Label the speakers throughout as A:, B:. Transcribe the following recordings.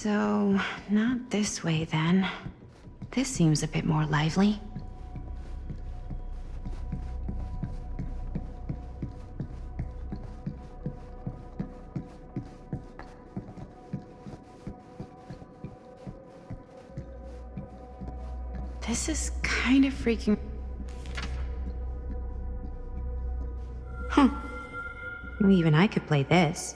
A: So, not this way then. This seems a bit more lively. This is kind of freaking... Well, even I could play this.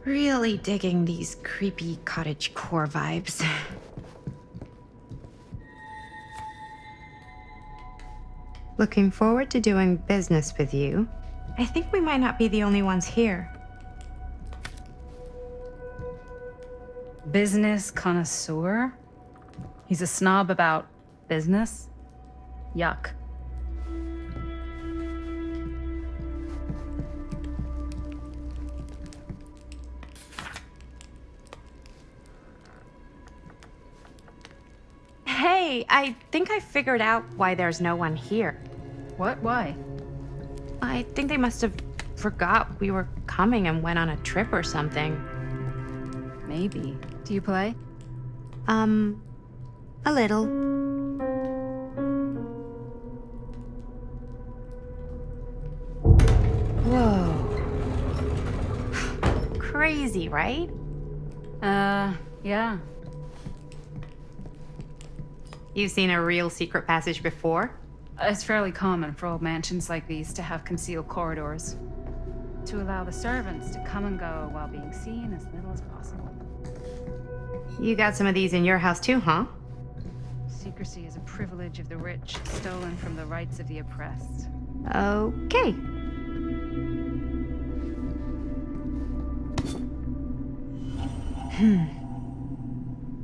A: Really digging these creepy cottage core vibes. Looking forward to doing business with you. I think we might not be the only ones here.
B: Business connoisseur? He's a snob about business? Yuck.
A: Hey, I think I figured out why there's no one here.
B: What? Why?
A: I think they must have forgot we were coming and went on a trip or something.
B: Maybe. Do you play?
A: A little. Whoa. Crazy, right?
B: Yeah.
A: You've seen a real secret passage before?
B: It's fairly common for old mansions like these to have concealed corridors. To allow the servants to come and go while being seen as little as possible.
A: You got some of these in your house too, huh?
B: Secrecy is a privilege of the rich, stolen from the rights of the oppressed.
A: Okay.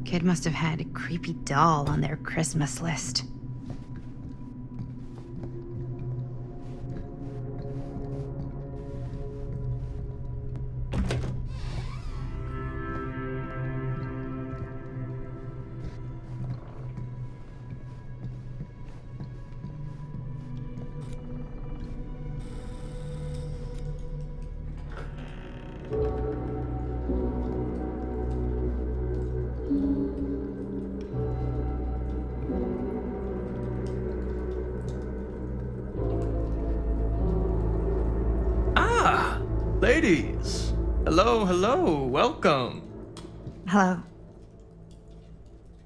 A: Kid must have had a creepy doll on their Christmas list.
C: Ladies! Hello, hello, welcome.
A: Hello.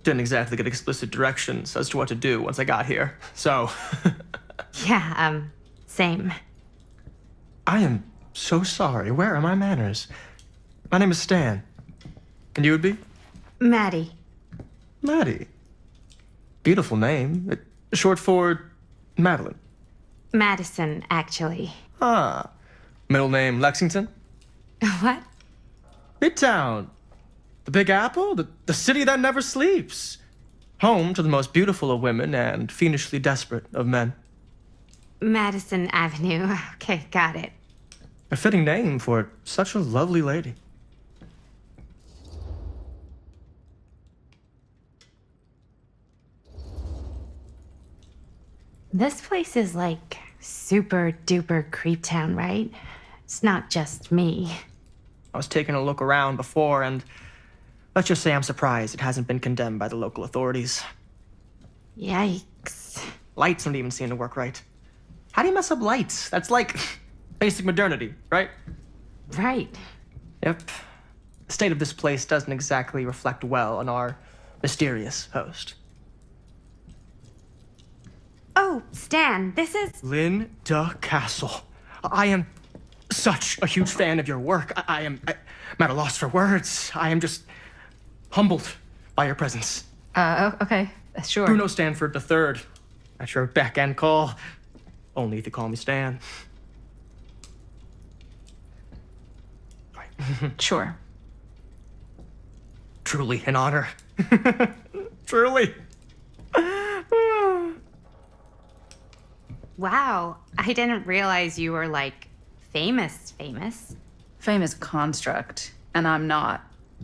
C: Didn't exactly get explicit directions as to what to do once I got here, so...
A: Yeah, same.
C: I am so sorry. Where are my manners? My name is Stan. And you would be?
A: Maddie.
C: Maddie. Beautiful name. Short for Madeline.
A: Madison, actually.
C: Ah. Middle name Lexington?
A: What?
C: Midtown. The Big Apple? The city that never sleeps. Home to the most beautiful of women and fiendishly desperate of men.
A: Madison Avenue. Okay, got it.
C: A fitting name for such a lovely lady.
A: This place is like super duper creep town, right? It's not just me.
C: I was taking a look around before, and let's just say I'm surprised it hasn't been condemned by the local authorities.
A: Yikes.
C: Lights don't even seem to work right. How do you mess up lights? That's like basic modernity, right?
A: Right.
C: Yep. The state of this place doesn't exactly reflect well on our mysterious host.
A: Oh, Stan, this is...
C: Linda Castle. I am such a huge fan of your work. I'm at a loss for words. I am just humbled by your presence.
B: Okay, sure.
C: Bruno Stanford III, at your beck and call. Only if you call me Stan.
B: Sure.
C: Truly an honor. Truly.
A: Wow, I didn't realize you were like famous.
B: Famous construct, and I'm not.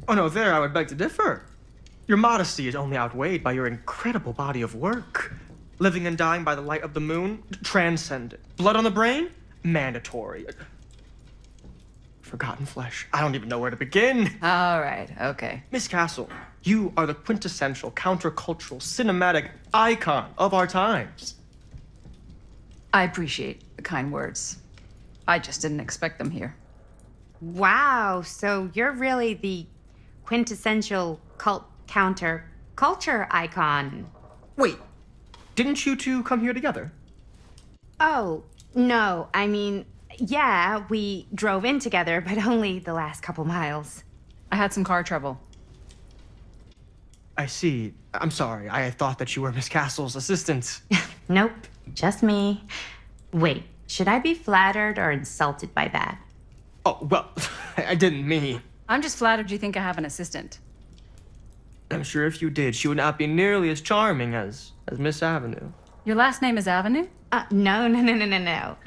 C: Oh no, there I would beg to differ. Your modesty is only outweighed by your incredible body of work. Living and dying by the light of the moon, transcendent. Blood on the brain, mandatory. Forgotten flesh. I don't even know where to begin.
B: All right, okay.
C: Miss Castle, you are the quintessential countercultural cinematic icon of our times.
B: I appreciate the kind words. I just didn't expect them here.
A: Wow, so you're really the quintessential culture icon.
C: Wait, didn't you two come here together?
A: Oh, no, I mean, yeah, we drove in together, but only the last couple miles.
B: I had some car trouble.
C: I see. I'm sorry. I thought that you were Miss Castle's assistant.
A: Nope, just me. Wait, should I be flattered or insulted by that?
C: Oh, well, I didn't mean.
B: I'm just flattered you think I have an assistant.
C: I'm sure if you did, she would not be nearly as charming as Miss Avenue.
B: Your last name is Avenue?
A: No.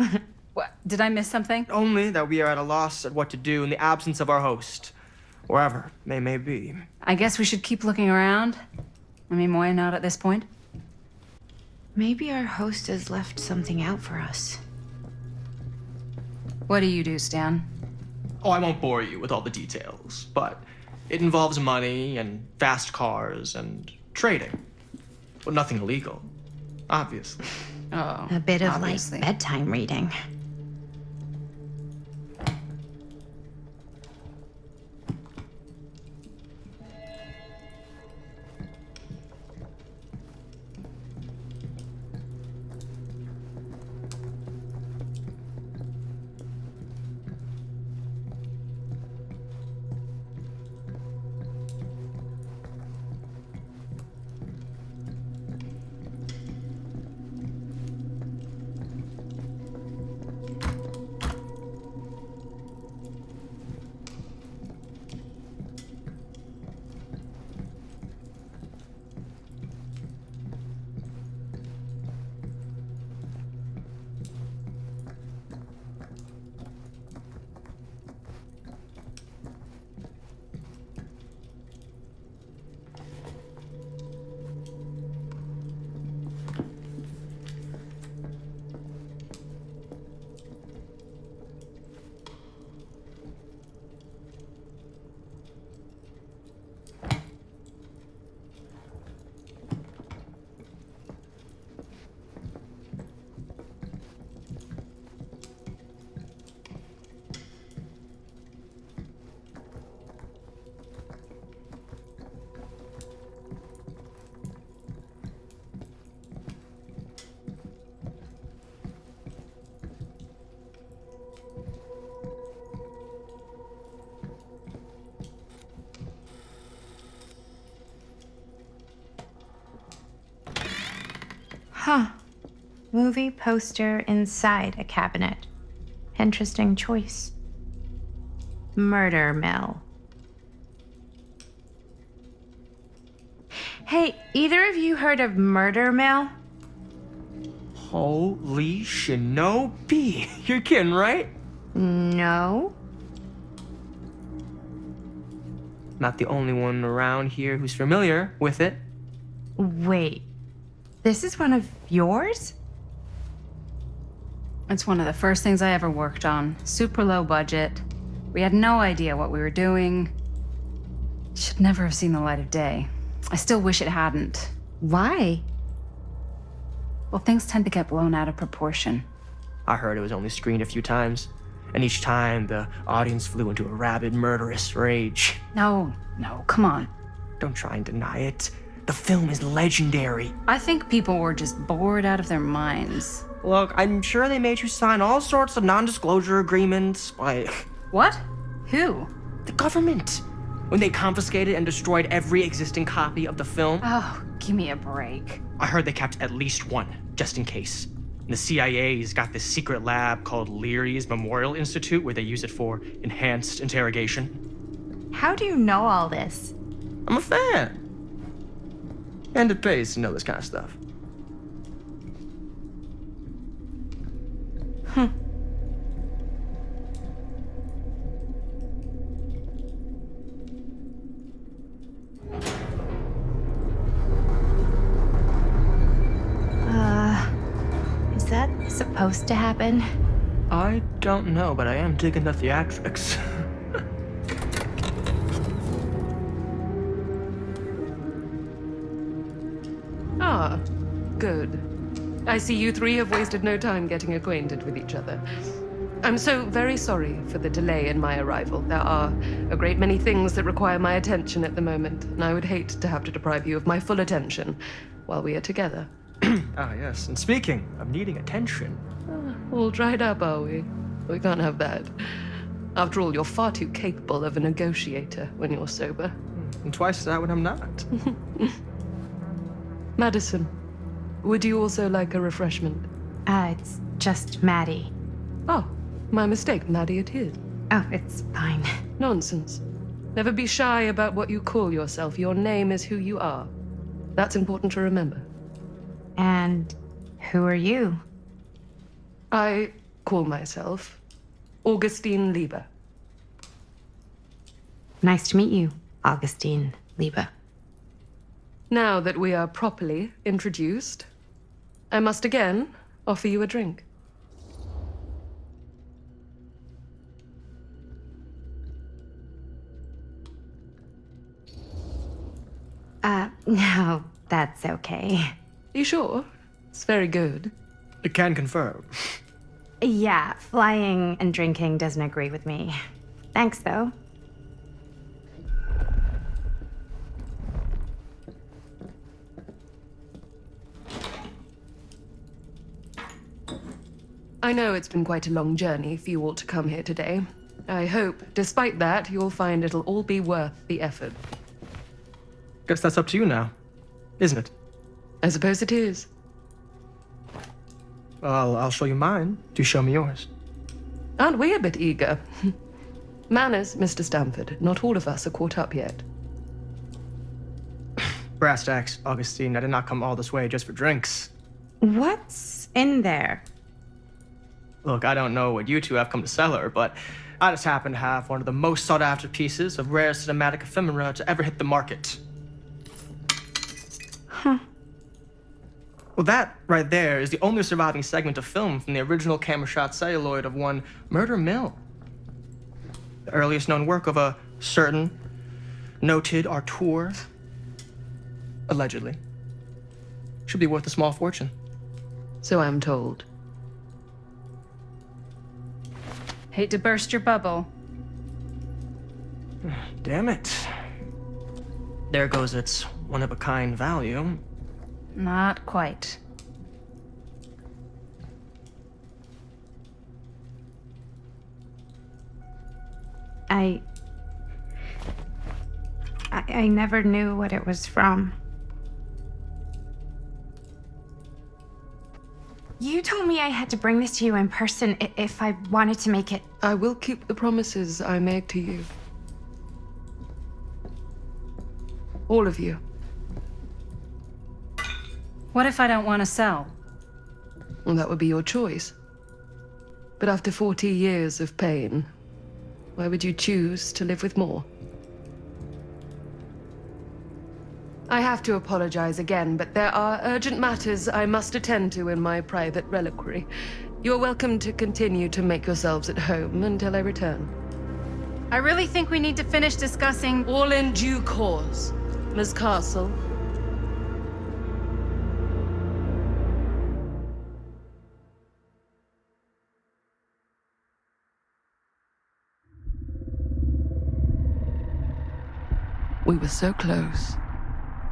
B: What? Did I miss something?
C: Only that we are at a loss at what to do in the absence of our host, wherever they may be.
B: I guess we should keep looking around. I mean, why not at this point?
A: Maybe our host has left something out for us.
B: What do you do, Stan?
C: Oh, I won't bore you with all the details, but it involves money and fast cars and trading. Well, nothing illegal, obviously.
B: Oh,
A: A bit of
B: obviously.
A: like bedtime reading. Huh. Movie poster inside a cabinet. Interesting choice. Murder Mill. Hey, either of you heard of Murder Mill?
C: Holy shinobi. You're kidding, right?
A: No.
C: Not the only one around here who's familiar with it.
A: Wait. This is one of yours?
B: It's one of the first things I ever worked on. Super low budget. We had no idea what we were doing. Should never have seen the light of day. I still wish it hadn't.
A: Why?
B: Well, things tend to get blown out of proportion.
C: I heard it was only screened a few times, and each time the audience flew into a rabid, murderous rage.
B: No, come on.
C: Don't try and deny it. The film is legendary.
B: I think people were just bored out of their minds.
C: Look, I'm sure they made you sign all sorts of non-disclosure agreements. Like,
B: What? Who?
C: the government. When they confiscated and destroyed every existing copy of the film,
B: Oh, give me a break.
C: I heard they kept at least one, just in case. And the CIA's got this secret lab called Leary's Memorial Institute where they use it for enhanced interrogation.
A: How do you know all this?
C: I'm a fan. And it pays to know this kind of stuff.
A: Is that supposed to happen?
C: I don't know, but I am digging the theatrics.
D: Ah, good. I see you three have wasted no time getting acquainted with each other. I'm so very sorry for the delay in my arrival. There are a great many things that require my attention at the moment, and I would hate to have to deprive you of my full attention while we are together.
C: Ah, yes. And speaking of needing attention,
D: All dried up, are we? We can't have that. After all, you're far too capable of a negotiator when you're sober.
C: and twice that when I'm not.
D: Madison, would you also like a refreshment?
A: It's just Maddie.
D: Oh, my mistake. Maddie it is.
A: Oh, it's fine.
D: Nonsense. Never be shy about what you call yourself. Your name is who you are. That's important to remember.
A: And who are you?
D: I call myself Augustine Lieber.
A: Nice to meet you, Augustine Lieber.
D: Now that we are properly introduced, I must again offer you a drink.
A: No, that's okay.
D: You sure? It's very good.
C: I can confirm.
A: Yeah, flying and drinking doesn't agree with me. Thanks, though.
D: I know it's been quite a long journey for you all to come here today. I hope, despite that, you'll find it'll all be worth the effort.
C: Guess that's up to you now, isn't it?
D: I suppose it is.
C: Well, I'll show you mine. Do show me yours.
D: Aren't we a bit eager? Manners, Mr. Stamford. Not all of us are caught up yet.
C: Brass tacks, Augustine. I did not come all this way just for drinks.
A: What's in there?
C: Look, I don't know what you two have come to cellar, but I just happen to have one of the most sought-after pieces of rare cinematic ephemera to ever hit the market. Well, that right there is the only surviving segment of film from the original camera shot celluloid of one Murder Mill. The earliest known work of a certain noted auteur, allegedly. Should be worth a small fortune.
D: So I'm told.
B: Hate to burst your bubble.
C: Damn it. There goes its one-of-a-kind value.
B: Not quite.
A: I never knew what it was from. You told me I had to bring this to you in person if I wanted to make it.
D: I will keep the promises I made to you. All of you.
B: What if I don't want to sell?
D: Well, that would be your choice. But after 40 years of pain, why would you choose to live with more? I have to apologize again, but there are urgent matters I must attend to in my private reliquary. You're welcome to continue to make yourselves at home until I return.
B: I really think we need to finish discussing.
D: All in due course, Ms. Castle. We were so close.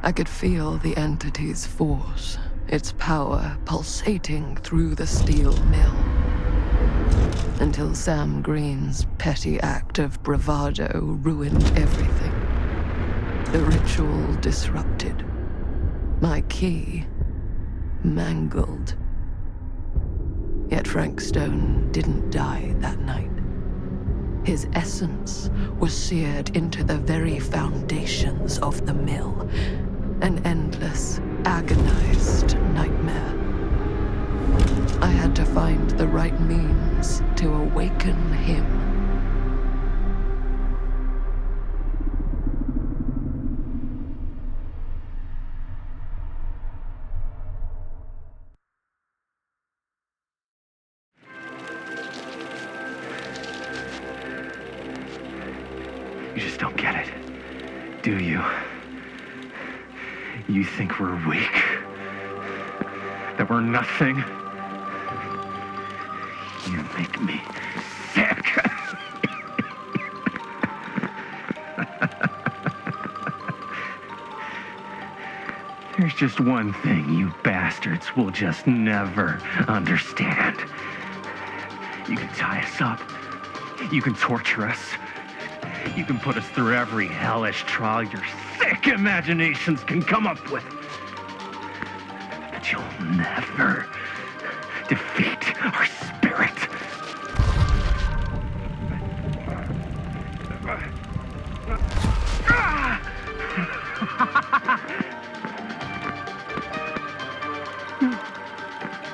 D: I could feel the entity's force, its power pulsating through the steel mill. Until Sam Green's petty act of bravado ruined everything. The ritual disrupted. My key mangled. Yet Frank Stone didn't die that night. His essence was seared into the very foundations of the mill. An endless, agonized nightmare. I had to find the right means to awaken him.
E: You just don't get it, do you? You think we're weak? That we're nothing? You make me sick. There's just one thing you bastards will just never understand. You can tie us up. You can torture us. You can put us through every hellish trial your sick imaginations can come up with. But you'll never defeat our spirit.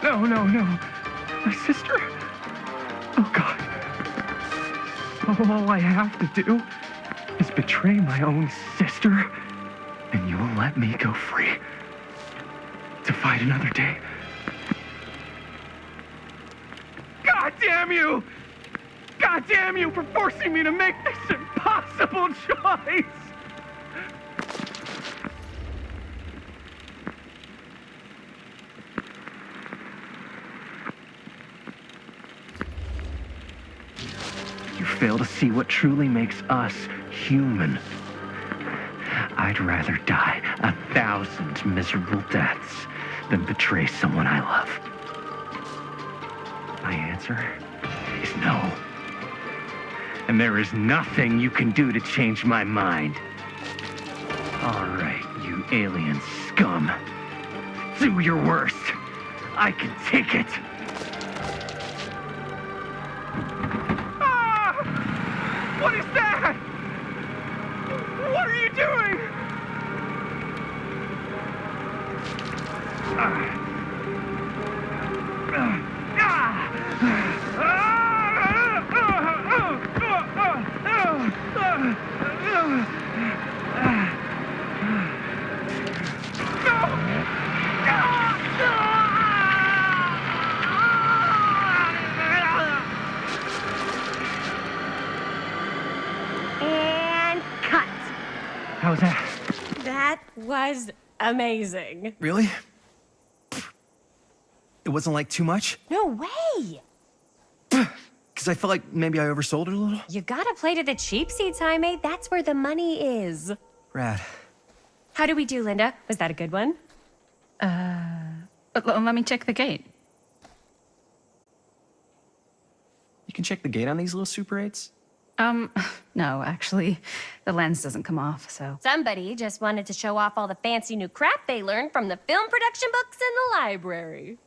E: No. My sister? Oh, God. All I have to do is betray my own sister, and you will let me go free to fight another day. God damn you! God damn you for forcing me to make this impossible choice! You fail to see what truly makes us human. I'd rather die 1,000 miserable deaths than betray someone I love. My answer is no. And there is nothing you can do to change my mind. All right, you alien scum. Do your worst. I can take it. What is that? What are you doing?
F: And cut.
E: How's that?
F: That was amazing.
G: Really? It wasn't like too much?
F: No way.
G: Because I felt like maybe I oversold it a little?
F: You gotta play to the cheap seats, Jaime. That's where the money is.
G: Rad.
F: How did we do, Linda? Was that a good one?
B: Let me check the gate.
G: You can check the gate on these little Super 8s?
B: No, actually, the lens doesn't come off, so.
F: Somebody just wanted to show off all the fancy new crap they learned from the film production books in the library.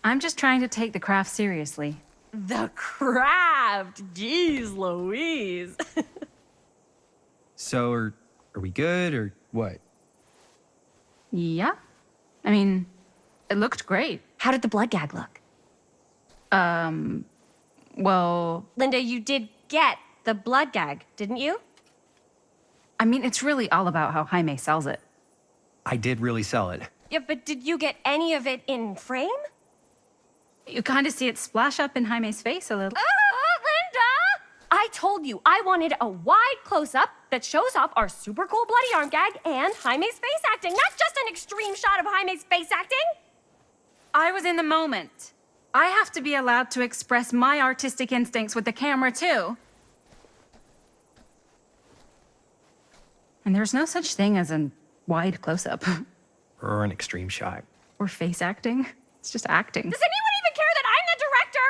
B: I'm just trying to take the craft seriously.
F: The craft! Jeez Louise.
G: So, are we good, or what?
B: Yeah. I mean, it looked great.
F: How did the blood gag look?
B: Well,
F: Linda, you did get the blood gag, didn't you?
B: I mean, it's really all about how Jaime sells it.
G: I did really sell it.
F: Yeah, but did you get any of it in frame?
B: You kind of see it splash up in Jaime's face a little.
F: Linda! I told you I wanted a wide close-up that shows off our super cool bloody arm gag and Jaime's face acting, not just an extreme shot of Jaime's face acting.
B: I was in the moment. I have to be allowed to express my artistic instincts with the camera, too. And there's no such thing as a wide close-up.
G: Or an extreme shot.
B: Or face acting. It's just acting.
F: Does anyone even care that I'm the director?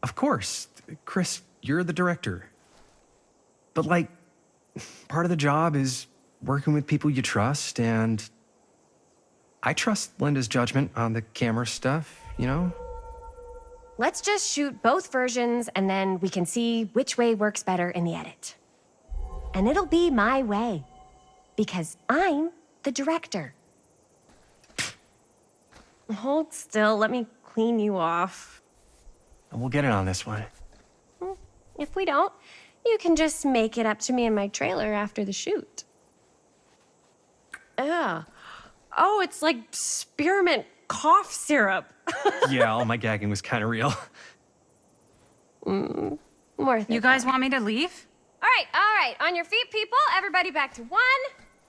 G: Of course. Chris, you're the director. But, like, part of the job is working with people you trust, and I trust Linda's judgment on the camera stuff, you know?
F: Let's just shoot both versions and then we can see which way works better in the edit. And it'll be my way. Because I'm the director. Hold still, let me clean you off.
G: And we'll get it on this one.
F: If we don't, you can just make it up to me in my trailer after the shoot. Ugh. Oh, it's like spearmint cough syrup.
G: Yeah, all my gagging was kind of real.
F: Worth it.
B: You guys want me to leave?
F: All right. On your feet, people. Everybody back to one.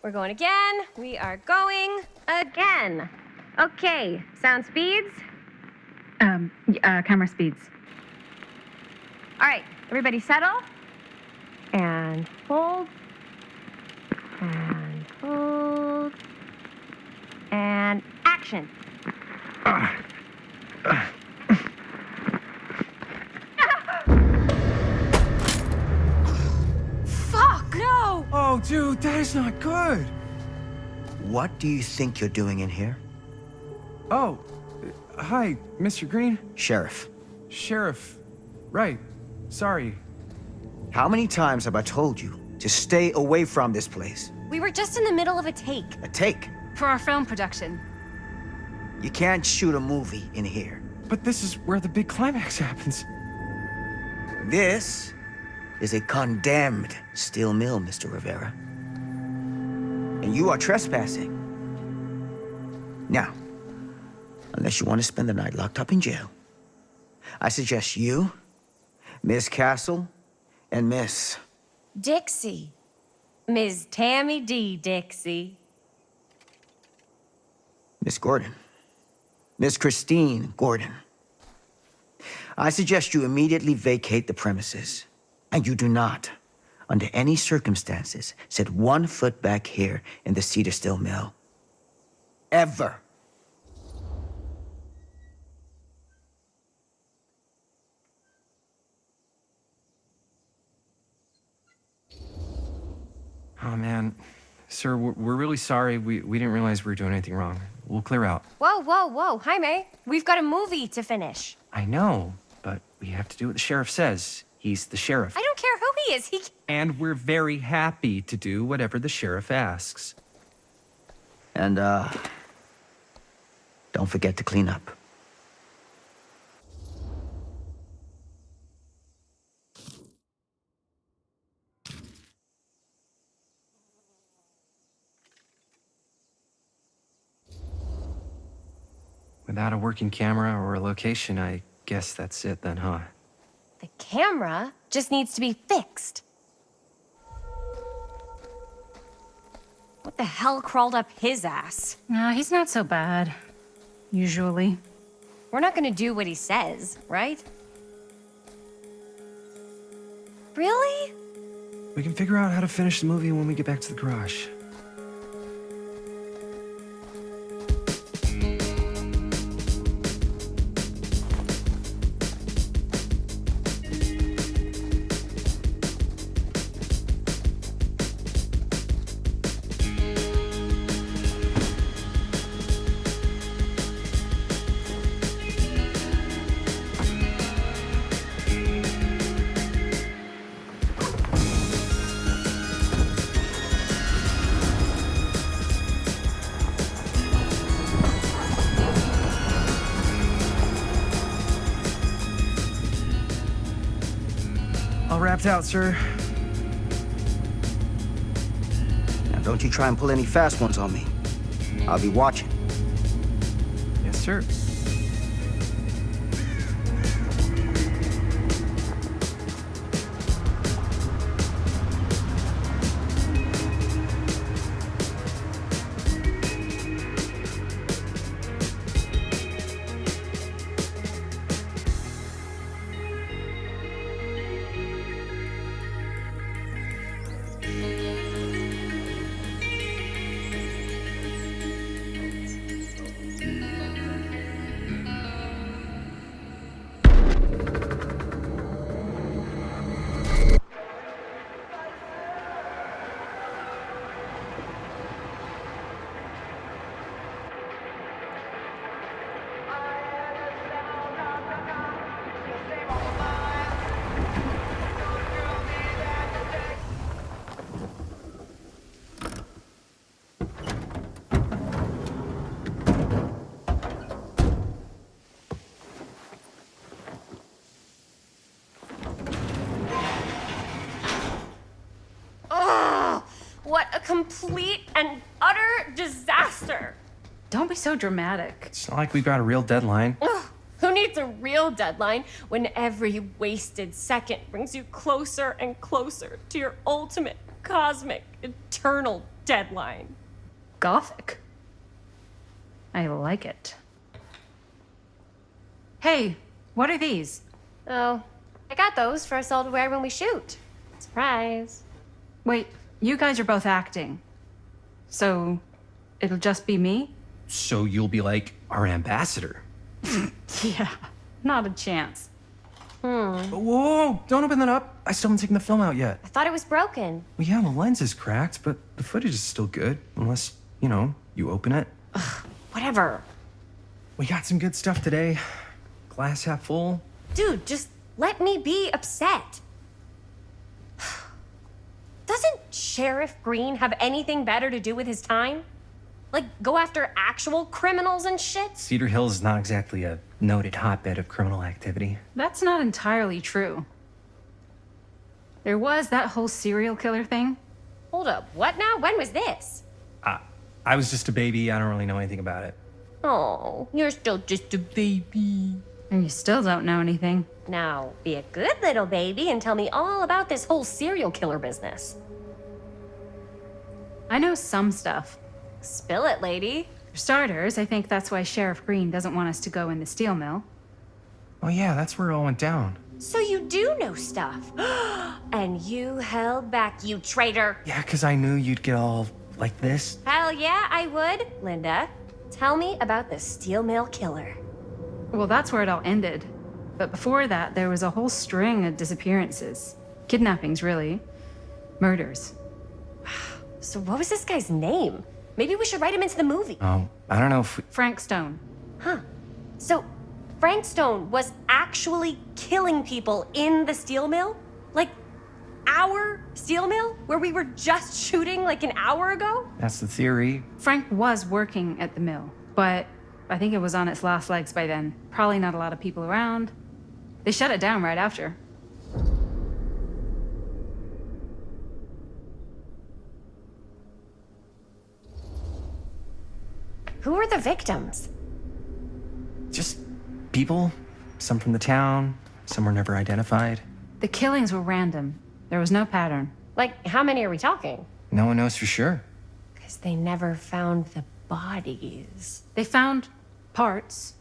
F: We're going again. We are going again. Okay, sound speeds.
B: Camera speeds.
F: All right, everybody settle. And hold. And hold. And action. Fuck, no!
G: Oh, dude, that is not good.
H: What do you think you're doing in here?
G: Oh, hi, Mr. Green.
H: Sheriff,
G: Sheriff. Right. Sorry.
H: how many times have I told you to stay away from this place?
F: We were just in the middle of a take.
H: A take.
B: For our film production.
H: You can't shoot a movie in here.
G: But this is where the big climax happens.
H: This is a condemned steel mill, Mr. Rivera. And you are trespassing. Now, unless you want to spend the night locked up in jail, I suggest you, Miss Castle, and Miss...
F: Dixie. Ms. Tammy D. Dixie.
H: Miss Gordon. Miss Christine Gordon. I suggest you immediately vacate the premises. And you do not, under any circumstances, set 1 foot back here in the Cedar Steel Mill. Ever.
G: Oh, man. Sir, we're really sorry. We didn't realize we were doing anything wrong. We'll clear out.
F: Whoa. Jaime, we've got a movie to finish.
G: I know, but we have to do what the sheriff says. He's the sheriff.
F: I don't care who he is.
G: And we're very happy to do whatever the sheriff asks.
H: And, don't forget to clean up.
G: Without a working camera or a location, I guess that's it then, huh?
F: The camera just needs to be fixed. What the hell crawled up his ass?
B: No, he's not so bad. Usually.
F: We're not gonna do what he says, right? Really?
G: We can figure out how to finish the movie when we get back to the garage. All wrapped out, sir.
H: Now, don't you try and pull any fast ones on me. I'll be watching.
G: Yes, sir.
F: complete and utter disaster.
B: Don't be so dramatic.
G: It's not like we've got a real deadline.
F: Ugh, who needs a real deadline when every wasted second brings you closer and closer to your ultimate, cosmic, eternal deadline?
B: Gothic. I like it. Hey, what are these?
F: Oh, I got those for us all to wear when we shoot. Surprise.
B: Wait, you guys are both acting. So, it'll just be me?
G: So you'll be like our ambassador.
B: Yeah, not a chance.
G: Whoa, don't open that up. I still haven't taken the film out yet.
F: I thought it was broken.
G: Well, yeah, the lens is cracked, but the footage is still good. Unless, you open it.
F: Whatever.
G: We got some good stuff today. Glass half full.
F: Dude, just let me be upset. Doesn't Sheriff Green have anything better to do with his time? Like, go after actual criminals and shit?
G: Cedar Hills is not exactly a noted hotbed of criminal activity.
B: That's not entirely true. There was that whole serial killer thing.
F: Hold up, what now? When was this?
G: I was just a baby. I don't really know anything about it.
F: Oh, you're still just a baby.
B: And you still don't know anything.
F: Now, be a good little baby and tell me all about this whole serial killer business.
B: I know some stuff.
F: Spill it, lady.
B: For starters, I think that's why Sheriff Green doesn't want us to go in the steel mill.
G: Oh yeah, that's where it all went down.
F: So you do know stuff. And you held back, you traitor.
G: Yeah, because I knew you'd get all like this.
F: Hell yeah, I would. Linda, tell me about the steel mill killer.
B: Well, that's where it all ended. But before that, there was a whole string of disappearances. Kidnappings, really. Murders.
F: So what was this guy's name? Maybe we should write him into the movie.
G: Oh, I don't know if we...
B: Frank Stone.
F: Huh. So Frank Stone was actually killing people in the steel mill? Like, our steel mill? Where we were just shooting like an hour ago?
G: That's the theory.
B: Frank was working at the mill, but I think it was on its last legs by then. Probably not a lot of people around. They shut it down right after.
F: Who were the victims?
G: Just people. Some from the town. Some were never identified.
B: The killings were random. There was no pattern.
F: Like, how many are we talking?
G: No one knows for sure.
F: Because they never found the bodies.
B: They found parts.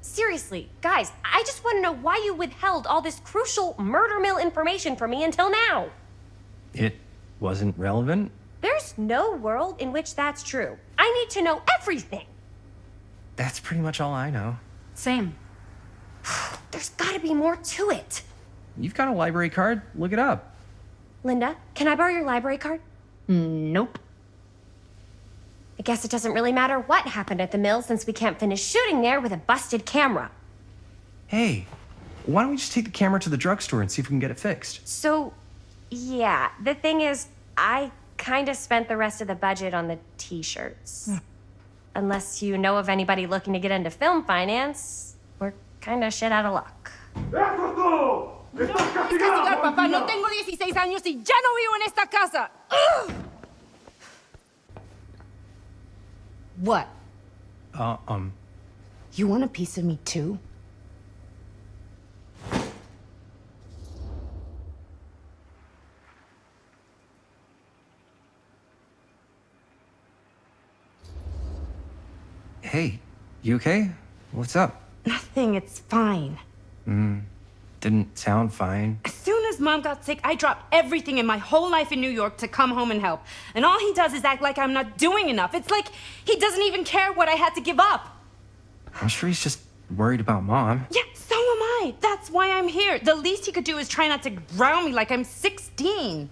F: Seriously, guys, I just want to know why you withheld all this crucial murder mill information from me until now.
G: It wasn't relevant?
F: There's no world in which that's true. I need to know everything.
G: That's pretty much all I know.
B: Same.
F: There's gotta be more to it.
G: You've got a library card. Look it up.
F: Linda, can I borrow your library card?
B: Nope.
F: I guess it doesn't really matter what happened at the mill since we can't finish shooting there with a busted camera.
G: Hey, why don't we just take the camera to the drugstore and see if we can get it fixed?
F: So, yeah, the thing is, I kind of spent the rest of the budget on the t-shirts. Unless you know of anybody looking to get into film finance, we're kind of shit out of luck.
I: Castigar, papá. No tengo 16 años y ya no vivo en esta casa. Ugh.
A: What? You want a piece of me too?
G: Hey, you okay? What's up?
A: Nothing, it's fine.
G: Didn't sound fine.
I: As soon as Mom got sick, I dropped everything in my whole life in New York to come home and help. And all he does is act like I'm not doing enough. It's like he doesn't even care what I had to give up.
G: I'm sure he's just worried about Mom.
I: Yeah, so am I. That's why I'm here. The least he could do is try not to ground me like I'm 16.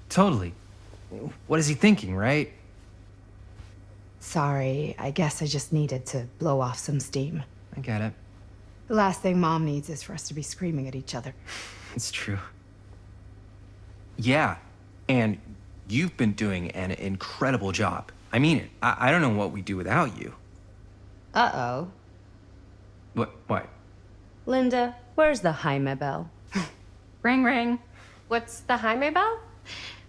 G: Totally. What is he thinking, right?
A: Sorry, I guess I just needed to blow off some steam.
G: I get it.
A: The last thing Mom needs is for us to be screaming at each other.
G: It's true. Yeah, and you've been doing an incredible job. I mean it. I don't know what we'd do without you.
I: Uh-oh.
G: What?
I: Linda, where's the Jaime bell?
B: Ring, ring.
F: What's the Jaime bell?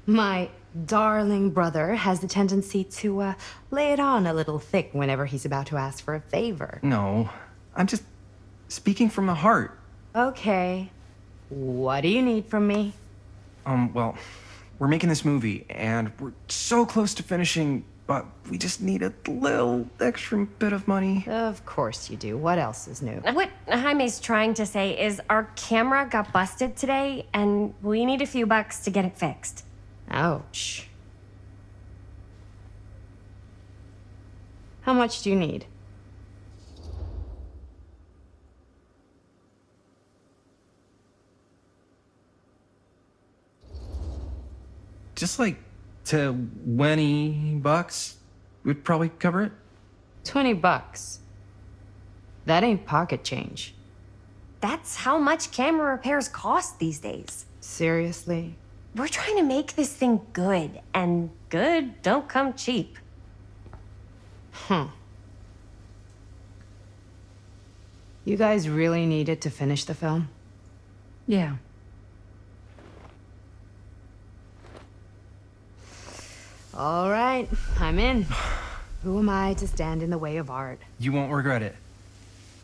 I: My darling brother has the tendency to lay it on a little thick whenever he's about to ask for a favor.
G: No, I'm just speaking from the heart.
I: Okay. What do you need from me?
G: Well, we're making this movie, and we're so close to finishing, but we just need a little extra bit of money.
I: Of course you do. What else is new?
F: What Jaime's trying to say is our camera got busted today, and we need a few bucks to get it fixed.
I: Ouch. How much do you need?
G: Just like $20 would probably cover it.
I: $20. That ain't pocket change.
F: That's how much camera repairs cost these days.
I: Seriously?
F: We're trying to make this thing good, and good don't come cheap.
I: You guys really needed to finish the film?
B: Yeah.
I: All right, I'm in. Who am I to stand in the way of art?
G: You won't regret it.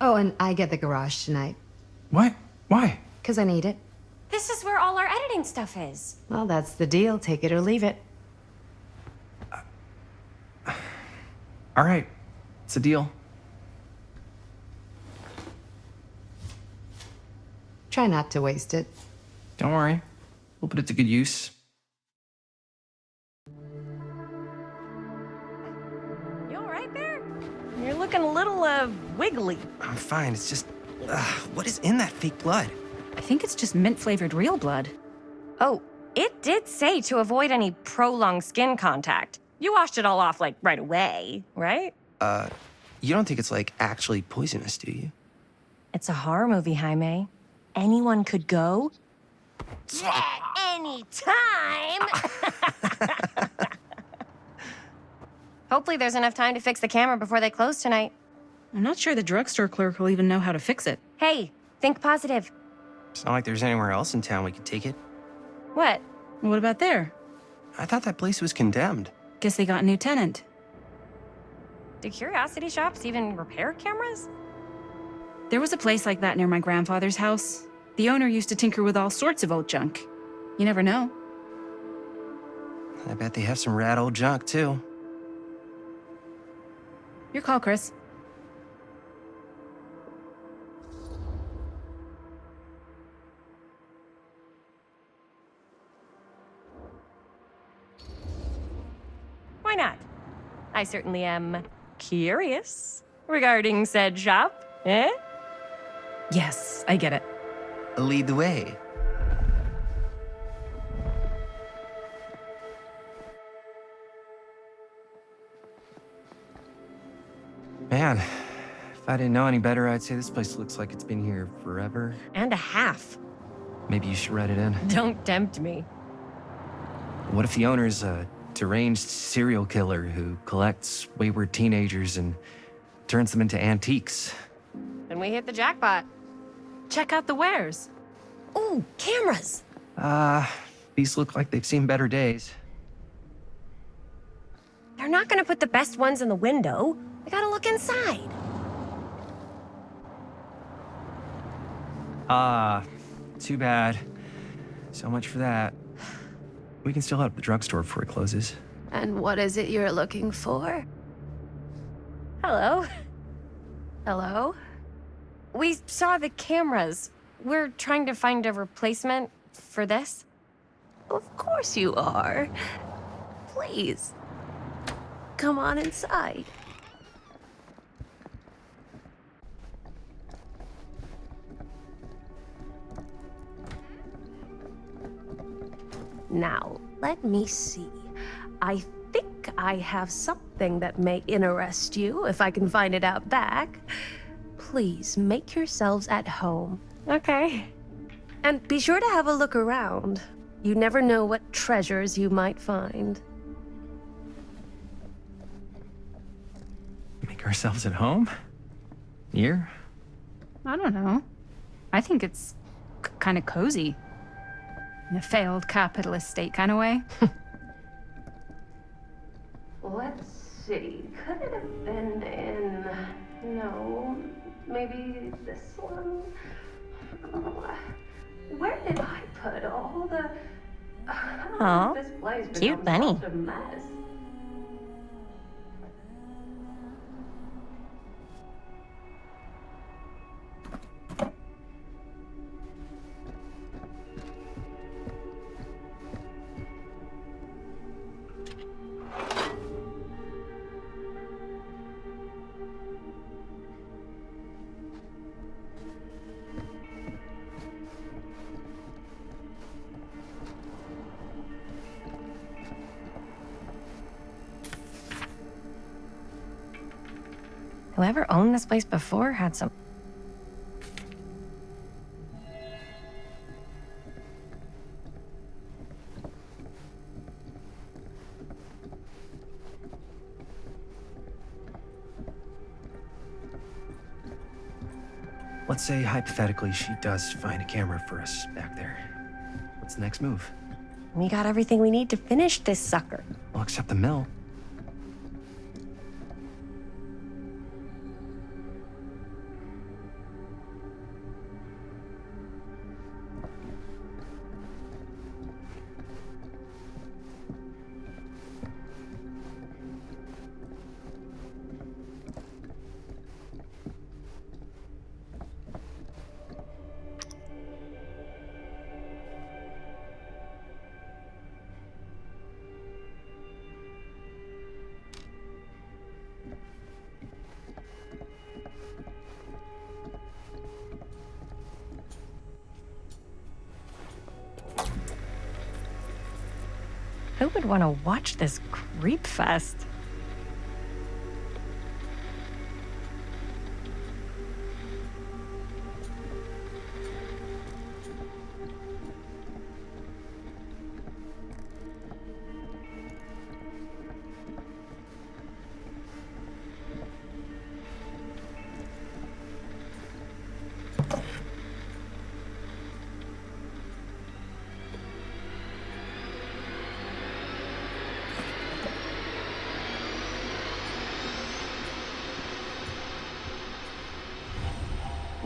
I: Oh, and I get the garage tonight,
G: What? Why?
I: 'cause I need it.
F: This is where all our editing stuff is.
I: Well, that's the deal. Take it or leave it.
G: All right, it's a deal.
I: Try not to waste it.
G: Don't worry, we'll put it to good use.
F: You all right there? You're looking a little, wiggly.
G: I'm fine. It's just, what is in that fake blood?
B: I think it's just mint-flavored real blood.
F: Oh, it did say to avoid any prolonged skin contact. You washed it all off, like, right away, right?
G: You don't think it's like actually poisonous, do you?
F: It's a horror movie, Jaime. Anyone could go. Yeah, anytime! Hopefully there's enough time to fix the camera before they close tonight.
B: I'm not sure the drugstore clerk will even know how to fix it.
F: Hey, think positive.
G: It's not like there's anywhere else in town we could take it.
F: What?
B: What about there?
G: I thought that place was condemned.
B: Guess they got a new tenant.
F: Do curiosity shops even repair cameras?
B: There was a place like that near my grandfather's house. The owner used to tinker with all sorts of old junk. You never know.
G: I bet they have some rad old junk, too.
B: Your call, Chris.
F: Why not? I certainly am curious regarding said shop, eh?
B: Yes, I get it.
G: Lead the way. Man, if I didn't know any better, I'd say this place looks like it's been here forever.
F: And a half.
G: Maybe you should write it in.
F: Don't tempt me.
G: What if the owner's a deranged serial killer who collects wayward teenagers and turns them into antiques?
F: Then we hit the jackpot.
B: Check out the wares.
F: Ooh, cameras.
G: These look like they've seen better days.
F: They're not gonna put the best ones in the window. We gotta look inside.
G: Too bad. So much for that. We can still head up the drugstore before it closes.
D: And what is it you're looking for?
F: Hello.
D: Hello?
F: We saw the cameras. We're trying to find a replacement for this.
D: Of course you are. Please. Come on inside. Now, let me see. I think I have something that may interest you, if I can find it out back. Please make yourselves at home.
F: Okay.
D: And be sure to have a look around. You never know what treasures you might find.
G: Make ourselves at home? Year?
B: I don't know. I think it's kind of cozy. In a failed capitalist state kind of way.
D: Let's see. Could it have been in. No. Maybe this one? Where did I put all the.
F: Aw,
D: This place
F: cute
D: becomes
F: bunny.
D: such a mess.
F: Whoever owned this place before had some.
G: Let's say hypothetically she does find a camera for us back there. What's the next move?
F: We got everything we need to finish this sucker.
G: Well, except the mill.
F: Who would want to watch this creep fest?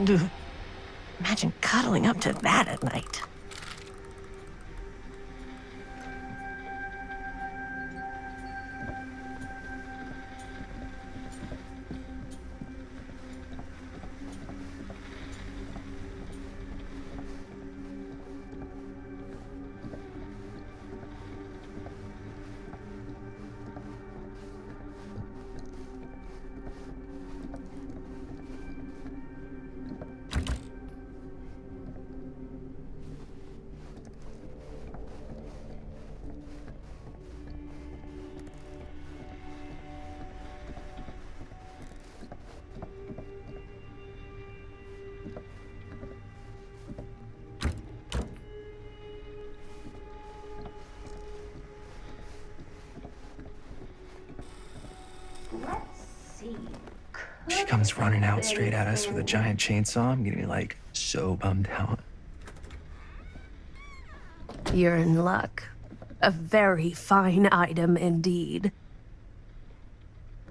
F: Ugh. Imagine cuddling up to that at night.
G: She comes running out straight at us with a giant chainsaw. I'm getting like so bummed out.
J: You're in luck. A very fine item indeed.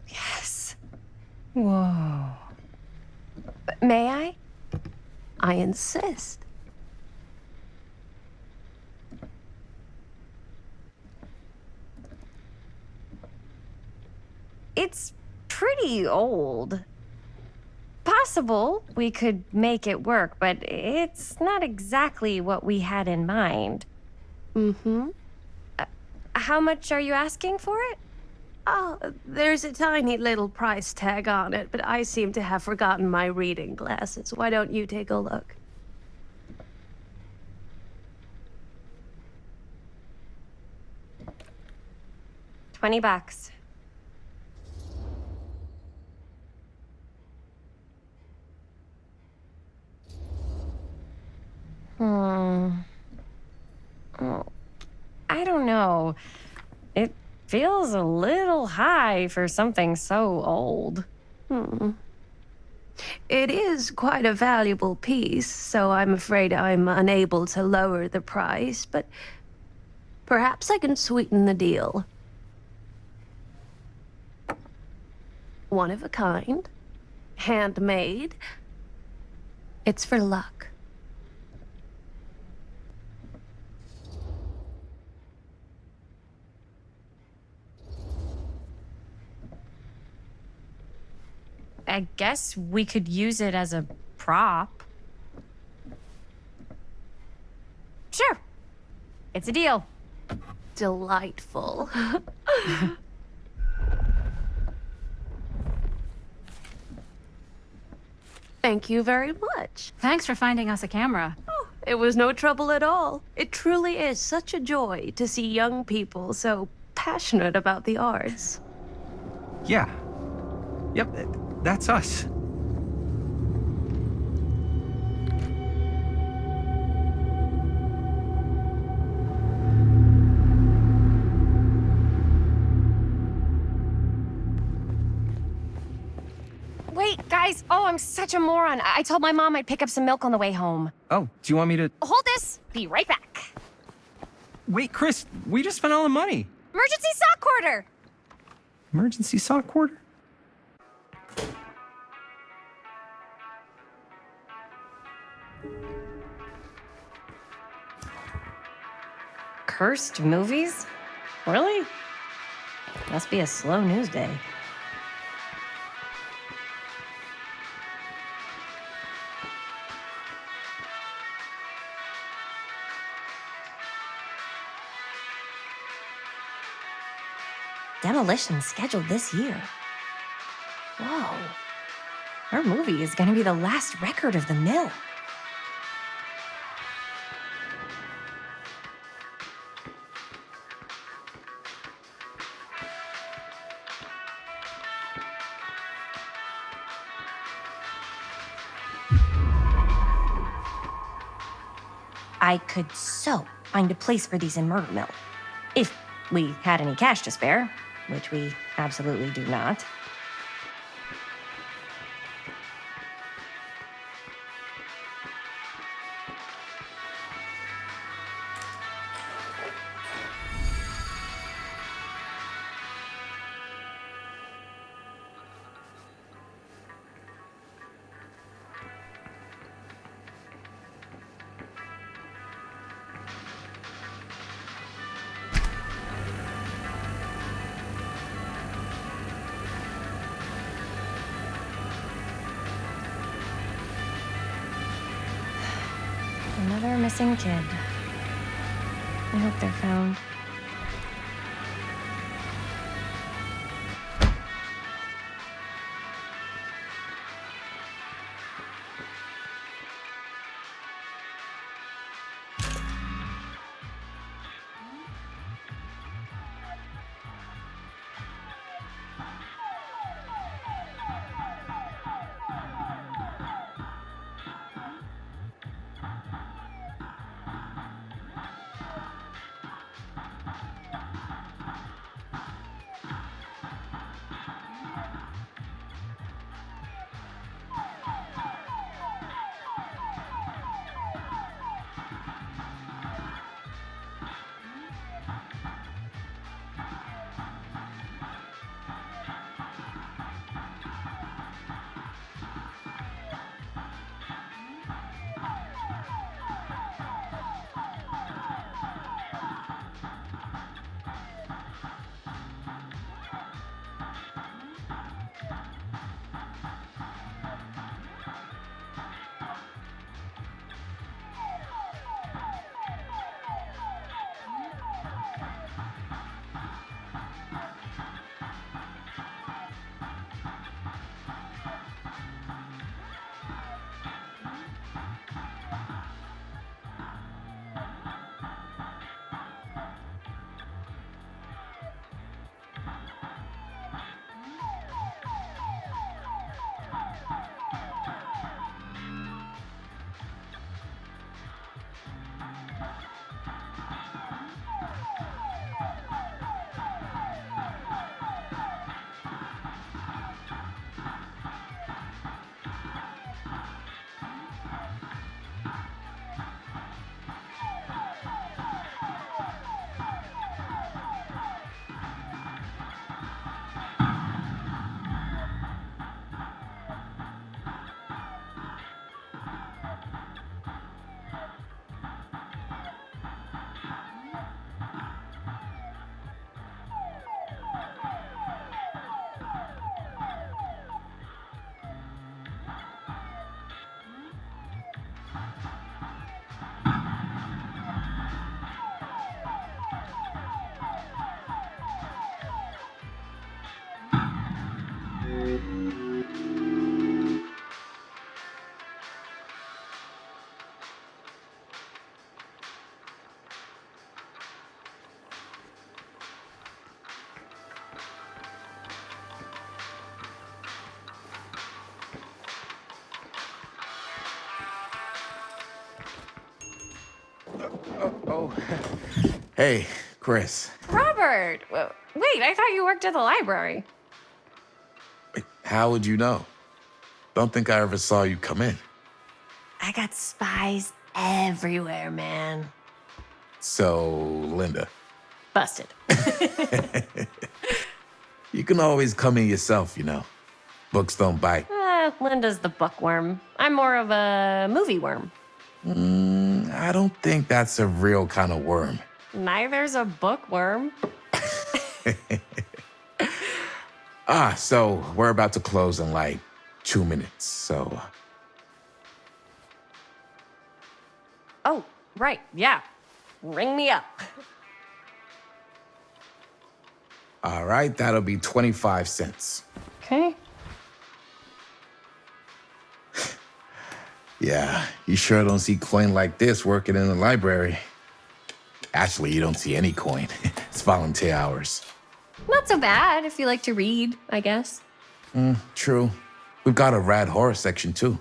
F: Yes.
B: Whoa.
F: May I?
J: I insist.
F: It's pretty old. Possible we could make it work, but it's not exactly what we had in mind.
J: Mm-hmm.
F: How much are you asking for it?
J: Oh, there's a tiny little price tag on it, but I seem to have forgotten my reading glasses. Why don't you take a look?
F: $20. Oh, I don't know. It feels a little high for something so old.
J: It is quite a valuable piece, so I'm afraid I'm unable to lower the price, but perhaps I can sweeten the deal. One of a kind, handmade. It's for luck.
F: I guess we could use it as a prop. Sure. It's a deal.
J: Delightful. Thank you very much.
B: Thanks for finding us a camera.
J: Oh, it was no trouble at all. It truly is such a joy to see young people so passionate about the arts.
G: Yeah. Yep, that's us.
F: Wait, guys. Oh, I'm such a moron. I told my mom I'd pick up some milk on the way home.
G: Oh, do you want me to...
F: Hold this. Be right back.
G: Wait, Chris, we just spent all the money.
F: Emergency sock quarter.
G: Emergency sock quarter?
F: Cursed movies? Really? Must be a slow news day. Demolition scheduled this year. Whoa. Our movie is gonna be the last record of the mill. I could so find a place for these in Murder Mill. If we had any cash to spare, which we absolutely do not. Another missing kid. I hope they're found.
K: Hey, Chris.
F: Robert! Wait, I thought you worked at the library.
K: How would you know? Don't think I ever saw you come in.
F: I got spies everywhere, man.
K: So, Linda,
F: Busted.
K: you can always come in yourself, you know. Books don't bite.
F: Linda's the bookworm. I'm more of a movie worm.
K: I don't think that's a real kind of worm.
F: Neither's a bookworm.
K: So we're about to close in like 2 minutes, so...
F: Oh, right, yeah. Ring me up.
K: All right, that'll be 25 cents.
F: Okay.
K: Yeah, you sure don't see coin like this working in the library. Actually, you don't see any coin. It's volunteer hours.
F: Not so bad if you like to read, I guess.
K: True. We've got a rad horror section, too.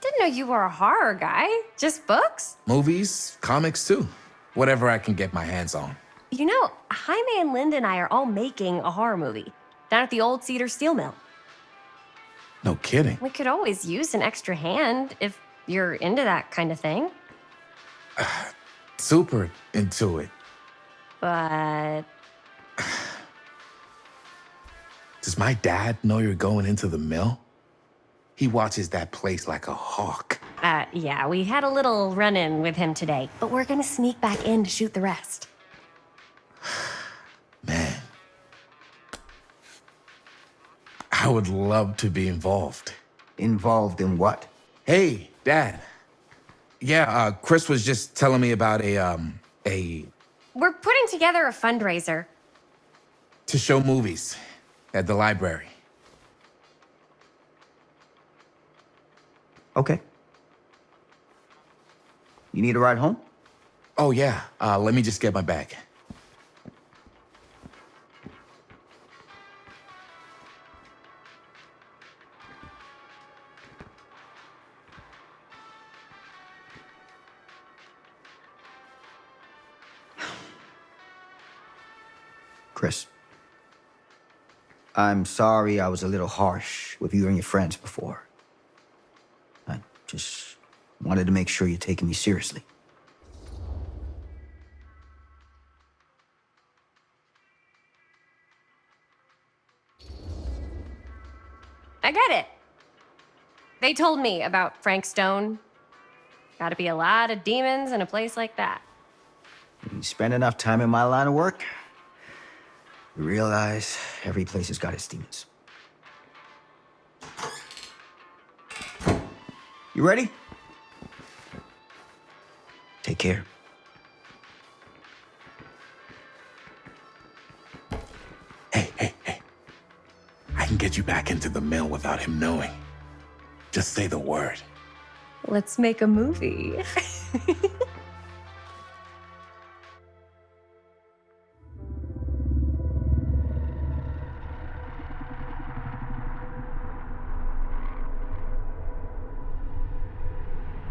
F: Didn't know you were a horror guy. Just books?
K: Movies, comics, too. Whatever I can get my hands on.
F: You know, Jaime and Linda and I are all making a horror movie down at the old Cedar Steel Mill.
K: No kidding.
F: We could always use an extra hand if you're into that kind of thing.
K: Super into it.
F: But
K: Does my dad know you're going into the mill? He watches that place like a hawk.
F: Yeah, we had a little run-in with him today, but we're gonna sneak back in to shoot the rest.
K: Man. I would love to be involved.
H: Involved in what?
K: Hey, Dad. Yeah, Chris was just telling me about a
F: We're putting together a fundraiser.
K: to show movies at the library.
H: Okay. You need a ride home?
K: Oh, yeah. Let me just get my bag.
H: Chris. I'm sorry I was a little harsh with you and your friends before. I just wanted to make sure you're taking me seriously.
F: I get it. They told me about Frank Stone. Gotta be a lot of demons in a place like that.
H: When you spend enough time in my line of work, you realize every place has got its demons. You ready? Take care.
K: Hey. I can get you back into the mill without him knowing. Just say the word.
F: Let's make a movie.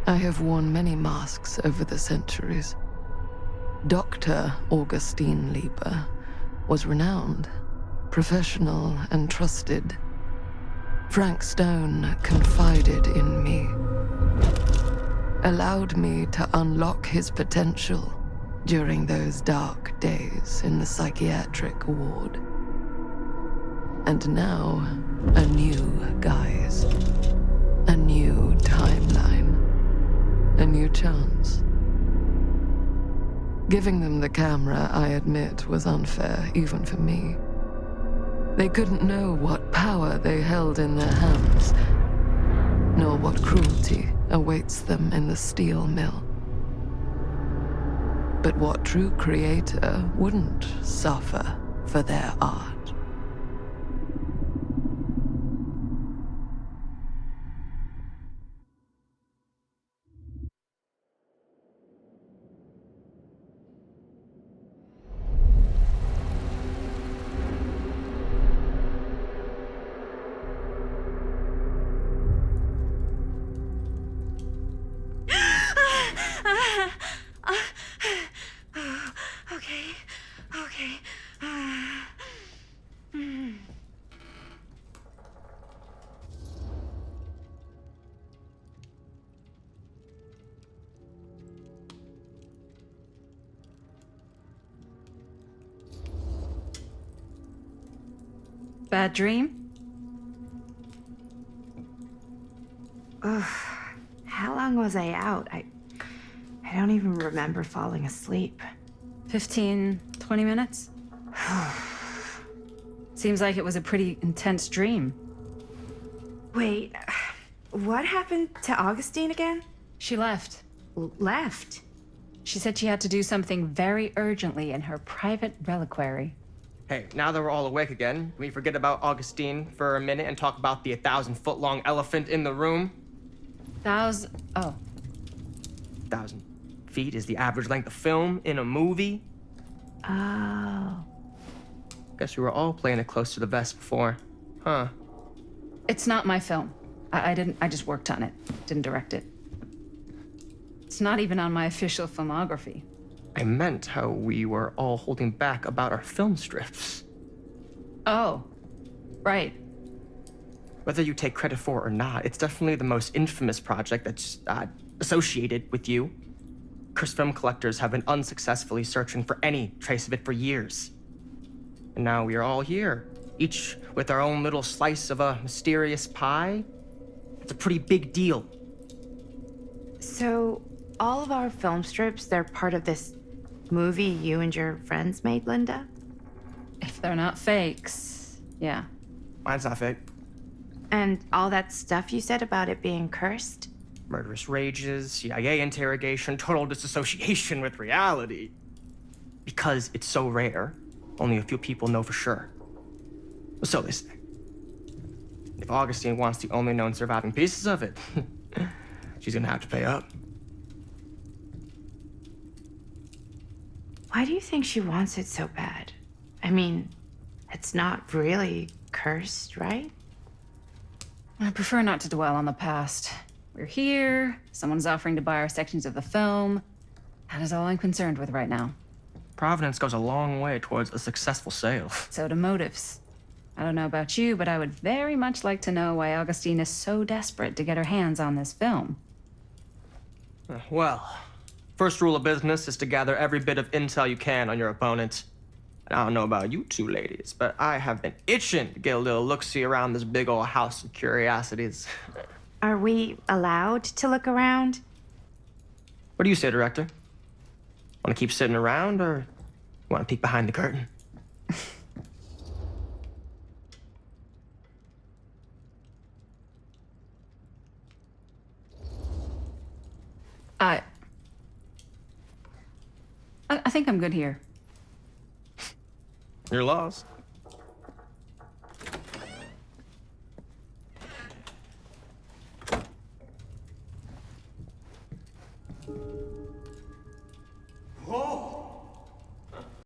D: I have worn many masks over the centuries. Dr. Augustine Lieber was renowned, professional, and trusted. Frank Stone confided in me, allowed me to unlock his potential during those dark days in the psychiatric ward. And now, a new guise, a new timeline, a new chance. Giving them the camera, I admit, was unfair, even for me. They couldn't know what power they held in their hands, nor what cruelty awaits them in the steel mill. But what true creator wouldn't suffer for their art?
B: Bad dream?
A: How long was I out? I don't even remember falling asleep.
B: 15, 20 minutes? Seems like it was a pretty intense dream.
A: Wait, what happened to Augustine again?
B: She left.
A: Left?
B: She said she had to do something very urgently in her private reliquary.
C: Hey, now that we're all awake again, can we forget about Augustine for a minute and talk about the 1,000-foot-long elephant in the room?
B: Oh.
C: 1,000 feet is the average length of film in a movie.
A: Oh.
C: Guess we were all playing it close to the vest before. Huh.
B: It's not my film. I just worked on it. Didn't direct it. It's not even on my official filmography.
C: I meant how we were all holding back about our film strips.
B: Oh. Right.
C: Whether you take credit for it or not, it's definitely the most infamous project that's associated with you. Cursed film collectors have been unsuccessfully searching for any trace of it for years. And now we are all here, each with our own little slice of a mysterious pie. It's a pretty big deal.
A: So, all of our film strips, they're part of this movie you and your friends made, Linda?
B: If they're not fakes, yeah.
C: Mine's not fake.
A: And all that stuff you said about it being cursed?
C: Murderous rages, CIA interrogation, total disassociation with reality. Because it's so rare, only a few people know for sure. So they say. If Augustine wants the only known surviving pieces of it, she's gonna have to pay up.
A: Why do you think she wants it so bad? I mean, it's not really cursed, right?
B: I prefer not to dwell on the past. We're here, someone's offering to buy our sections of the film. That is all I'm concerned with right now.
C: Providence goes a long way towards a successful sale.
B: So do motives. I don't know about you, but I would very much like to know why Augustine is so desperate to get her hands on this film.
C: Well, first rule of business is to gather every bit of intel you can on your opponent. And I don't know about you two ladies, but I have been itching to get a little look-see around this big old house of curiosities.
A: Are we allowed to look around?
C: What do you say, director? Want to keep sitting around, or want to peek behind the curtain?
B: I think I'm good here.
C: You're lost.